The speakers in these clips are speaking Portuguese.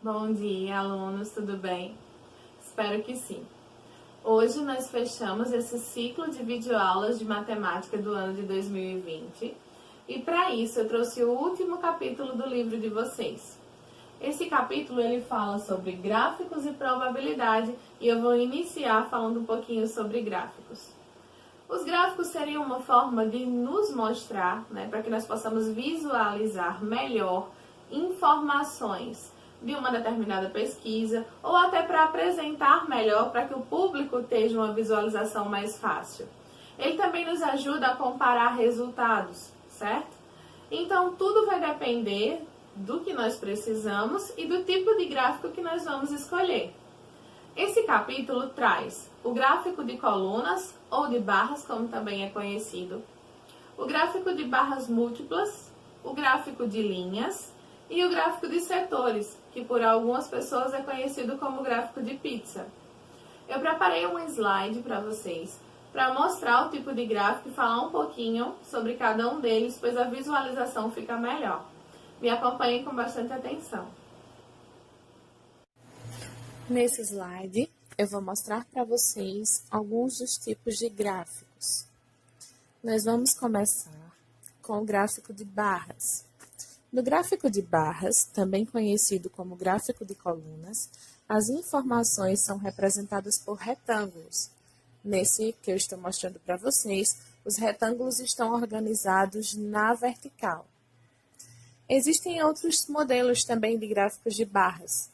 Bom dia, alunos, tudo bem? Espero que sim. Hoje nós fechamos esse ciclo de videoaulas de matemática do ano de 2020 e para isso eu trouxe o último capítulo do livro de vocês. Esse capítulo ele fala sobre gráficos e probabilidade e eu vou iniciar falando um pouquinho sobre gráficos. Os gráficos seriam uma forma de nos mostrar, para que nós possamos visualizar melhor informações de uma determinada pesquisa ou até para apresentar melhor para que o público tenha uma visualização mais fácil. Ele também nos ajuda a comparar resultados, certo? Então, tudo vai depender do que nós precisamos e do tipo de gráfico que nós vamos escolher. Esse capítulo traz o gráfico de colunas ou de barras, como também é conhecido, o gráfico de barras múltiplas, o gráfico de linhas e o gráfico de setores, que por algumas pessoas é conhecido como gráfico de pizza. Eu preparei um slide para vocês para mostrar o tipo de gráfico e falar um pouquinho sobre cada um deles, pois a visualização fica melhor. Me acompanhem com bastante atenção. Nesse slide, eu vou mostrar para vocês alguns dos tipos de gráficos. Nós vamos começar com o gráfico de barras. No gráfico de barras, também conhecido como gráfico de colunas, as informações são representadas por retângulos. Nesse que eu estou mostrando para vocês, os retângulos estão organizados na vertical. Existem outros modelos também de gráficos de barras,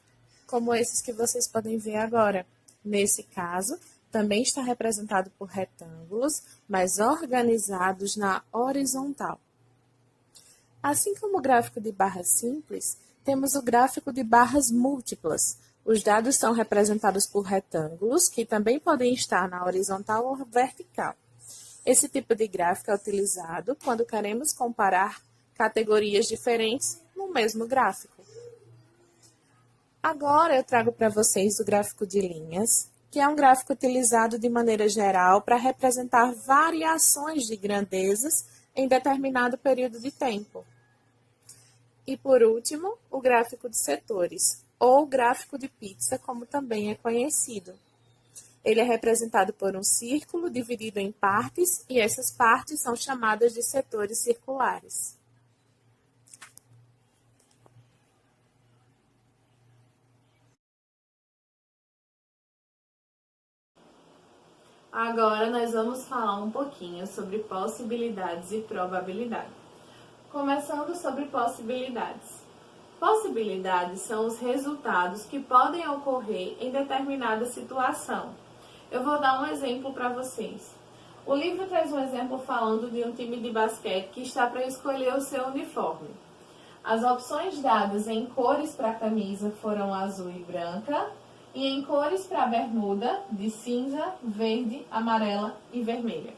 como esses que vocês podem ver agora. Nesse caso, também está representado por retângulos, mas organizados na horizontal. Assim como o gráfico de barras simples, temos o gráfico de barras múltiplas. Os dados são representados por retângulos, que também podem estar na horizontal ou vertical. Esse tipo de gráfico é utilizado quando queremos comparar categorias diferentes no mesmo gráfico. Agora eu trago para vocês o gráfico de linhas, que é um gráfico utilizado de maneira geral para representar variações de grandezas em determinado período de tempo. E por último, o gráfico de setores, ou gráfico de pizza, como também é conhecido. Ele é representado por um círculo dividido em partes, e essas partes são chamadas de setores circulares. Agora nós vamos falar um pouquinho sobre possibilidades e probabilidade. Começando sobre possibilidades. Possibilidades são os resultados que podem ocorrer em determinada situação. Eu vou dar um exemplo para vocês. O livro traz um exemplo falando de um time de basquete que está para escolher o seu uniforme. As opções dadas em cores para a camisa foram azul e branca, e em cores para a bermuda, de cinza, verde, amarela e vermelha.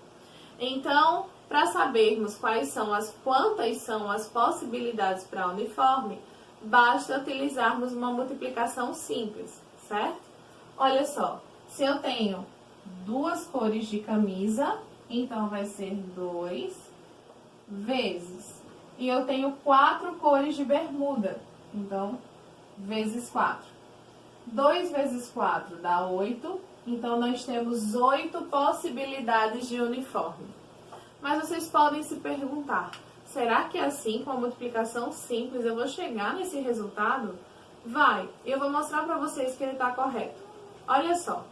Então, para sabermos quantas são as possibilidades para o uniforme, basta utilizarmos uma multiplicação simples, certo? Olha só, se eu tenho duas cores de camisa, então vai ser 2 vezes. E eu tenho 4 cores de bermuda, então vezes 4. 2 vezes 4 dá 8, então nós temos 8 possibilidades de uniforme. Mas vocês podem se perguntar, será que assim, com a multiplicação simples, eu vou chegar nesse resultado? Vai, eu vou mostrar para vocês que ele está correto. Olha só,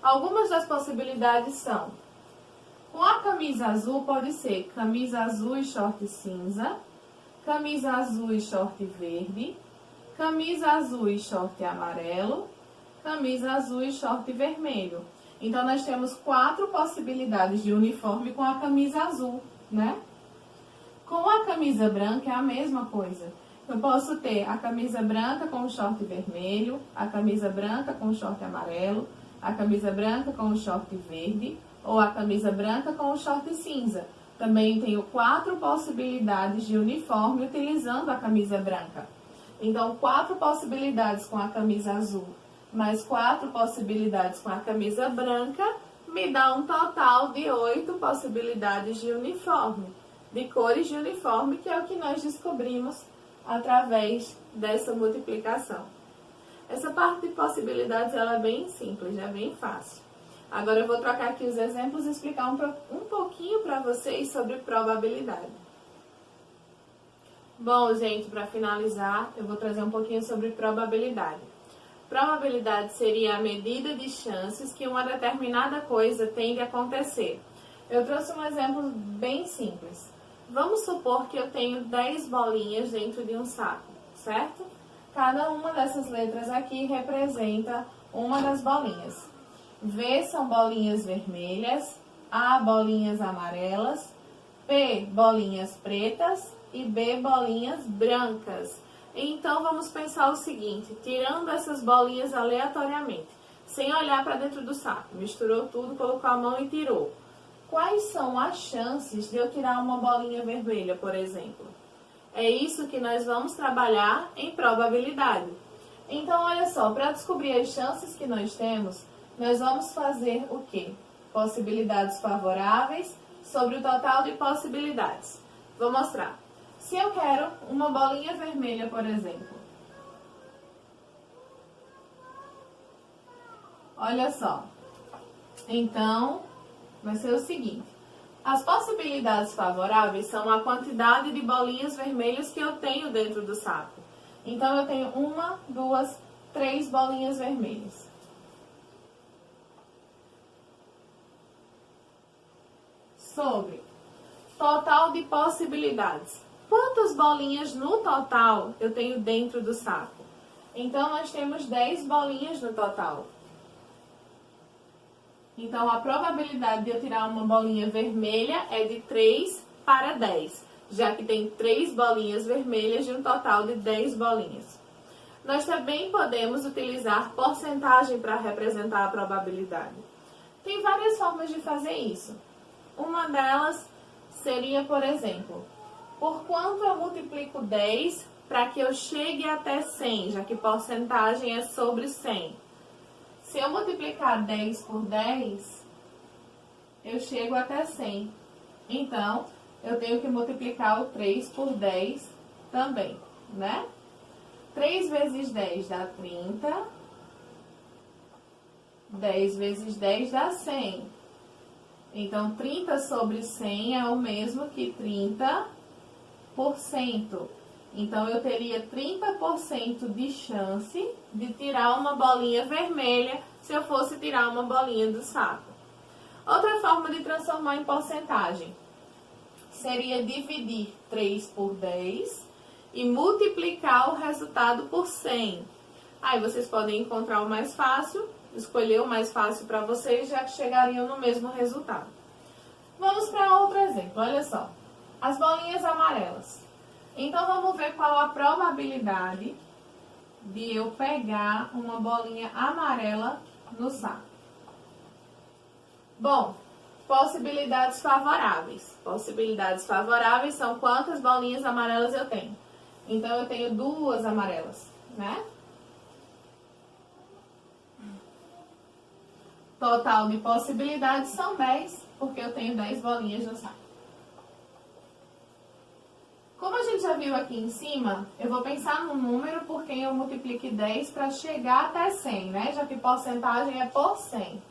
algumas das possibilidades são, com a camisa azul pode ser camisa azul e short cinza, camisa azul e short verde, camisa azul e short amarelo, camisa azul e short vermelho. Então, nós temos 4 possibilidades de uniforme com a camisa azul, né? Com a camisa branca é a mesma coisa. Eu posso ter a camisa branca com o short vermelho, a camisa branca com o short amarelo, a camisa branca com o short verde ou a camisa branca com o short cinza. Também tenho 4 possibilidades de uniforme utilizando a camisa branca. Então, 4 possibilidades com a camisa azul, mais 4 possibilidades com a camisa branca, me dá um total de 8 possibilidades de uniforme, de cores de uniforme, que é o que nós descobrimos através dessa multiplicação. Essa parte de possibilidades ela é bem simples, é bem fácil. Agora eu vou trocar aqui os exemplos e explicar um pouquinho para vocês sobre probabilidade. Bom, gente, para finalizar, eu vou trazer um pouquinho sobre probabilidade. Probabilidade seria a medida de chances que uma determinada coisa tem de acontecer. Eu trouxe um exemplo bem simples. Vamos supor que eu tenho 10 bolinhas dentro de um saco, certo? Cada uma dessas letras aqui representa uma das bolinhas. V são bolinhas vermelhas, A bolinhas amarelas, P bolinhas pretas e B bolinhas brancas. Então vamos pensar o seguinte, tirando essas bolinhas aleatoriamente, sem olhar para dentro do saco, misturou tudo, colocou a mão e tirou. Quais são as chances de eu tirar uma bolinha vermelha, por exemplo? É isso que nós vamos trabalhar em probabilidade. Então, olha só, para descobrir as chances que nós temos, nós vamos fazer o quê? Possibilidades favoráveis sobre o total de possibilidades. Vou mostrar. Se eu quero uma bolinha vermelha, por exemplo. Olha só. Então, vai ser o seguinte. As possibilidades favoráveis são a quantidade de bolinhas vermelhas que eu tenho dentro do saco. Então, eu tenho 1, 2, 3 bolinhas vermelhas. Sobre total de possibilidades. Quantas bolinhas no total eu tenho dentro do saco? Então, nós temos 10 bolinhas no total. Então, a probabilidade de eu tirar uma bolinha vermelha é de 3 para 10, já que tem 3 bolinhas vermelhas de um total de 10 bolinhas. Nós também podemos utilizar porcentagem para representar a probabilidade. Tem várias formas de fazer isso. Uma delas seria, por exemplo, por quanto eu multiplico 10 para que eu chegue até 100, já que porcentagem é sobre 100. Se eu multiplicar 10 por 10, eu chego até 100. Então, eu tenho que multiplicar o 3 por 10 também, né? 3 vezes 10 dá 30. 10 vezes 10 dá 100. Então, 30 sobre 100 é o mesmo que 30%. Então, eu teria 30% de chance de tirar uma bolinha vermelha se eu fosse tirar uma bolinha do saco. Outra forma de transformar em porcentagem seria dividir 3 por 10 e multiplicar o resultado por 100. Aí vocês podem encontrar o mais fácil, escolher o mais fácil para vocês, já que chegariam no mesmo resultado. Vamos para outro exemplo, olha só. As bolinhas amarelas. Então, vamos ver qual a probabilidade de eu pegar uma bolinha amarela no saco. Bom, possibilidades favoráveis. Possibilidades favoráveis são quantas bolinhas amarelas eu tenho. Então, eu tenho 2 amarelas, né? Total de possibilidades são 10, porque eu tenho 10 bolinhas no saco. Como a gente já viu aqui em cima, eu vou pensar no número por quem eu multiplique 10 para chegar até 100, né? Já que porcentagem é por 100.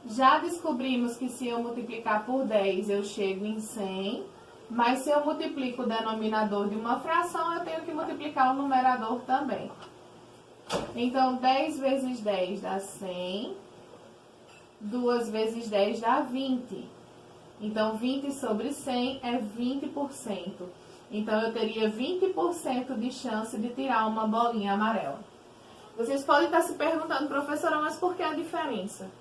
Já descobrimos que se eu multiplicar por 10, eu chego em 100. Mas se eu multiplico o denominador de uma fração, eu tenho que multiplicar o numerador também. Então, 10 vezes 10 dá 100. 2 vezes 10 dá 20. Então, 20 sobre 100 é 20%. Então, eu teria 20% de chance de tirar uma bolinha amarela. Vocês podem estar se perguntando, professora, mas por que a diferença?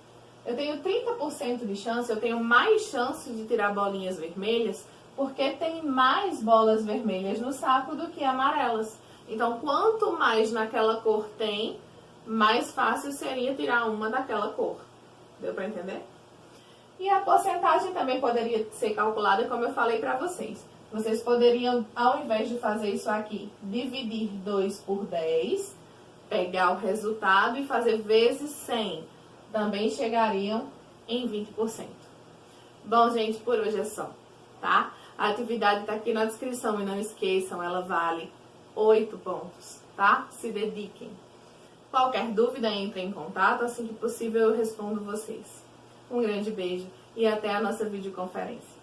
Eu tenho 30% de chance, eu tenho mais chance de tirar bolinhas vermelhas, porque tem mais bolas vermelhas no saco do que amarelas. Então, quanto mais naquela cor tem, mais fácil seria tirar uma daquela cor. Deu para entender? E a porcentagem também poderia ser calculada, como eu falei para vocês. Vocês poderiam, ao invés de fazer isso aqui, dividir 2 por 10, pegar o resultado e fazer vezes 100. Também chegariam em 20%. Bom, gente, por hoje é só, tá? A atividade está aqui na descrição e não esqueçam, ela vale 8 pontos, tá? Se dediquem. Qualquer dúvida, entre em contato, assim que possível eu respondo vocês. Um grande beijo e até a nossa videoconferência.